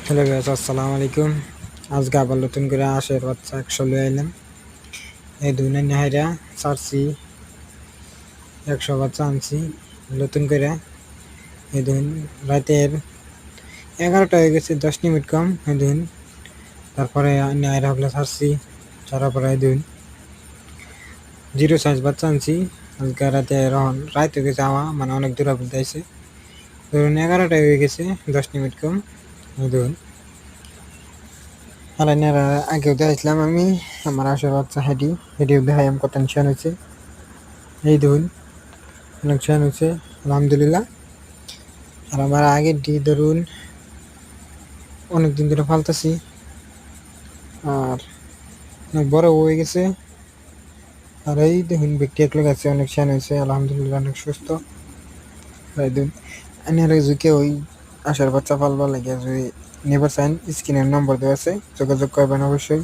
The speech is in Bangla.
হ্যালো গাইস, আসসালামু আলাইকুম। আজকে আবার নতুন করে আশের বাচ্চা 100 লয়ে আইলাম। এই দুই নাহাইরা ছাড়ছি, 100 বাচ্চা আনছি নতুন করে। এই দুই রাতের 11টা হয়ে গেছে, 10 মিনিট কম। এই দুই তারপরে নাহাইরা হলে ছাড়ছি, ছাড়ার পরে এই দুই জিরো সাইজ বাচ্চা আনছি। আজকে রাতে রাত হয়ে গেছে, মানে অনেক দূর পর্যন্ত আইছে। ধরুন 11টা হয়ে গেছে, 10 মিনিট কম। এই দুই আলাইনার আগেও দেখাইছিলাম আমি আমার আশের বাচ্চা হেডিও দেখাই কত নিশান হয়েছে। এই ধরুন অনেক নিশান হয়েছে আলহামদুলিল্লাহ। আর আমার আগের ধরুন অনেকদিন ধরে ফালতাছি, আর অনেক বড় হয়ে গেছে। আর এই দেখুন ব্যক্তি এক লোক আছে, অনেক নিশান হয়েছে আলহামদুলিল্লাহ, অনেক সুস্থ। এই দেখুন আনার যুগে ওই আশার বাচ্চা পালবার লাগে যদি নেবার চান, স্ক্রিনের নম্বর দেওয়া আছে, যোগাযোগ করবেন অবশ্যই।